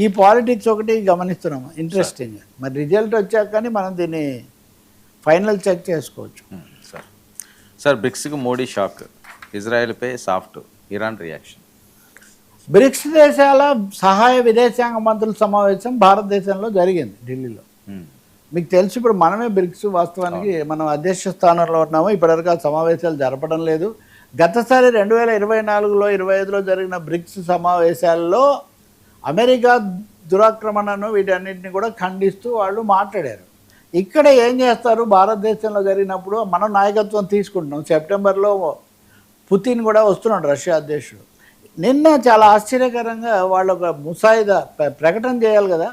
ఈ పాలిటిక్స్ ఒకటి గమనిస్తున్నాము ఇంట్రెస్టింగ్. మరి రిజల్ట్ వచ్చాక కానీ మనం దీన్ని ఫైనల్ చెక్ చేసుకోవచ్చు. సార్ సార్ బ్రిక్స్కి మోడీ షాక్, ఇజ్రాయెల్పై సాఫ్ట్, ఇరాన్ రియాక్షన్. బ్రిక్స్ దేశాల సహాయ విదేశాంగ మంత్రుల సమావేశం భారతదేశంలో జరిగింది ఢిల్లీలో. మీకు తెలుసు ఇప్పుడు మనమే బ్రిక్స్ వాస్తవానికి మనం అధ్యక్ష స్థానంలో ఉన్నాము. ఇప్పటివరకు ఆ సమావేశాలు జరపడం లేదు. గతసారి 2024లో 25లో జరిగిన బ్రిక్స్ సమావేశాల్లో అమెరికా దురాక్రమణను వీటన్నిటిని కూడా ఖండిస్తూ వాళ్ళు మాట్లాడారు. ఇక్కడ ఏం చేస్తారు, భారతదేశంలో జరిగినప్పుడు మనం నాయకత్వం తీసుకుంటున్నాం. సెప్టెంబర్లో పుతిన్ కూడా వస్తున్నాడు, రష్యా అధ్యక్షుడు. నిన్న చాలా ఆశ్చర్యకరంగా వాళ్ళు ఒక ముసాయిదా ప్రకటన చేయాలి కదా,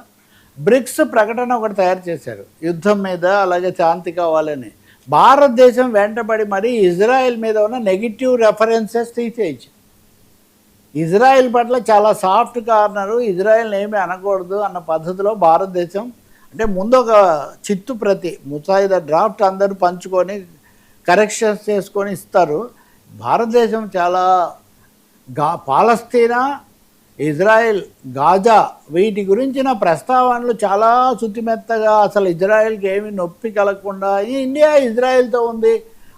బ్రిక్స్ ప్రకటన ఒకటి తయారు చేశారు యుద్ధం మీద, అలాగే శాంతి కావాలని. భారతదేశం వెంటబడి మరి ఇజ్రాయెల్ మీద ఉన్న నెగిటివ్ రెఫరెన్సెస్ తీసేయచ్చు. ఇజ్రాయెల్ పట్ల చాలా సాఫ్ట్ కార్నరు, ఇజ్రాయెల్ని ఏమీ అనకూడదు అన్న పద్ధతిలో భారతదేశం అంటే ముందు ఒక చిత్తు ప్రతి ముసాయిదా డ్రాఫ్ట్ అందరూ పంచుకొని కరెక్షన్స్ చేసుకొని ఇస్తారు. భారతదేశం చాలా పాలస్తీనా, ఇజ్రాయెల్, గాజా వీటి గురించిన ప్రస్తావనలు చాలా శుతిమెత్తగా, అసలు ఇజ్రాయెల్కి ఏమి నొప్పి కలగకుండా ఇండియా ఇజ్రాయెల్తో ఉంది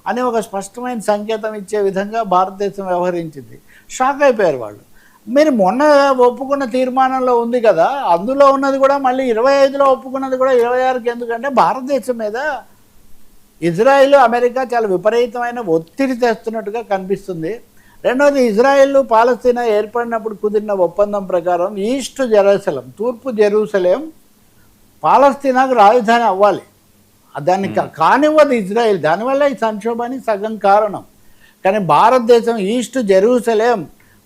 అని ఒక స్పష్టమైన సంకేతం ఇచ్చే విధంగా భారతదేశం వ్యవహరించింది. షాక్ అయిపోయారు వాళ్ళు. మీరు మొన్న ఒప్పుకున్న తీర్మానంలో ఉంది కదా, అందులో ఉన్నది కూడా మళ్ళీ 25లో ఒప్పుకున్నది కూడా 26కి ఎందుకంటే భారతదేశం మీద ఇజ్రాయెల్, అమెరికా చాలా విపరీతమైన ఒత్తిడి తెస్తున్నట్టుగా కనిపిస్తుంది. రెండవది, ఇజ్రాయెల్ పాలస్తీనా ఏర్పడినప్పుడు కుదిరిన ఒప్పందం ప్రకారం ఈస్ట్ జెరూసలేం, తూర్పు జెరూసలేం పాలస్తీనాకు రాజధాని అవ్వాలి. దాన్ని కానివ్వదు ఇజ్రాయెల్. దానివల్ల ఈ సంక్షోభానికి సగం కారణం. కానీ భారతదేశం ఈస్ట్ జెరూసలేం,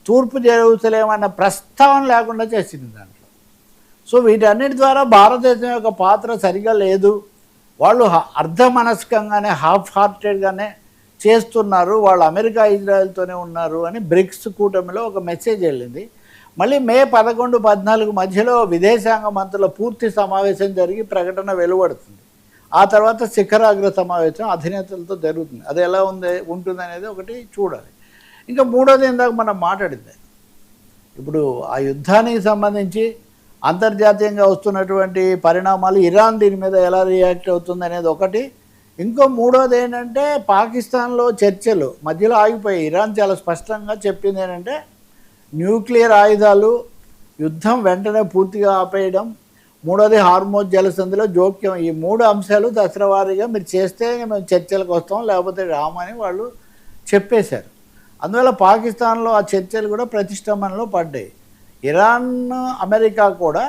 తూర్పు జెరూసలేం అన్న ప్రస్తావన లేకుండా చేసింది దాంట్లో. సో వీటన్నిటి ద్వారా భారతదేశం యొక్క పాత్ర సరిగా లేదు. వాళ్ళు అర్ధమనస్కంగానే, హాఫ్ హార్టెడ్గానే చేస్తున్నారు. వాళ్ళు అమెరికా ఇజ్రాయెల్తోనే ఉన్నారు అని బ్రిక్స్ కూటమిలో ఒక మెసేజ్ వెళ్ళింది. మళ్ళీ మే 11, 14 మధ్యలో విదేశాంగ మంత్రుల పూర్తి సమావేశం జరిగి ప్రకటన వెలువడుతుంది. ఆ తర్వాత శిఖరాగ్ర సమావేశం అధినేతలతో జరుగుతుంది. అది ఎలా ఉంటుంది అనేది ఒకటి చూడాలి. ఇంకా మూడోది ఇందాక మనం మాట్లాడింది, ఇప్పుడు ఆ యుద్ధానికి సంబంధించి అంతర్జాతీయంగా వస్తున్నటువంటి పరిణామాలు, ఇరాన్ దీని మీద ఎలా రియాక్ట్ అవుతుంది అనేది ఒకటి. ఇంకో మూడోది ఏంటంటే పాకిస్తాన్లో చర్చలు మధ్యలో ఆగిపోయాయి. ఇరాన్ చాలా స్పష్టంగా చెప్పింది ఏంటంటే న్యూక్లియర్ ఆయుధాలు, యుద్ధం వెంటనే పూర్తిగా ఆపేయడం, మూడోది హార్మోజ్ జలసంధిలో జోక్యం. ఈ 3 అంశాలు దశలవారీగా మీరు చేస్తే మేము చర్చలకు వస్తాం, లేకపోతే రామని వాళ్ళు చెప్పేశారు. అందువల్ల పాకిస్తాన్లో ఆ చర్చలు కూడా ప్రతిష్టంభనలో పడ్డాయి. ఇరాన్, అమెరికా కూడా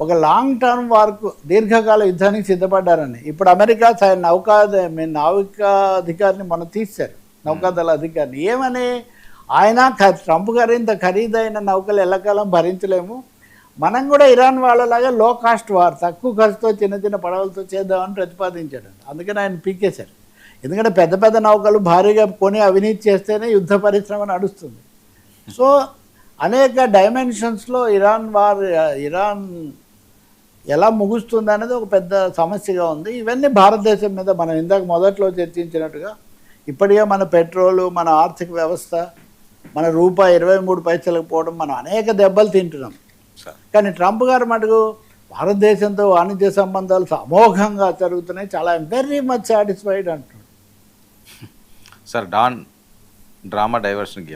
ఒక లాంగ్ టర్మ్ వార్కు, దీర్ఘకాల యుద్ధానికి సిద్ధపడ్డారని. ఇప్పుడు అమెరికా నావికాధికారిని మనం తీశారు, నౌకాదళ అధికారిని. ఏమని ఆయన, ట్రంప్ గారు ఇంత ఖరీదైన నౌకలు ఎల్లకాలం భరించలేము, మనం కూడా ఇరాన్ వాళ్ళలాగా లో కాస్ట్ వార్, తక్కువ ఖర్చుతో చిన్న చిన్న పడవలతో చేద్దామని ప్రతిపాదించాడు. అందుకని ఆయన పీకేశారు. ఎందుకంటే పెద్ద పెద్ద నౌకలు భారీగా కొని అవినీతి చేస్తేనే యుద్ధ పరిశ్రమ నడుస్తుంది. సో అనేక డైమెన్షన్స్లో ఇరాన్ ఎలా ముగుస్తుంది అనేది ఒక పెద్ద సమస్యగా ఉంది. ఇవన్నీ భారతదేశం మీద మనం ఇందాక మొదట్లో చర్చించినట్టుగా ఇప్పటికే మన పెట్రోలు, మన ఆర్థిక వ్యవస్థ, మన రూపాయి 23 పైసలకు పోవడం, మనం అనేక దెబ్బలు తింటున్నాం. కానీ ట్రంప్ గారు మటుకు భారతదేశంతో వాణిజ్య సంబంధాలు అమోఘంగా జరుగుతున్నాయి, చాలా వెరీ మచ్ సాటిస్ఫైడ్ అంటున్నాడు. Sir don drama diversion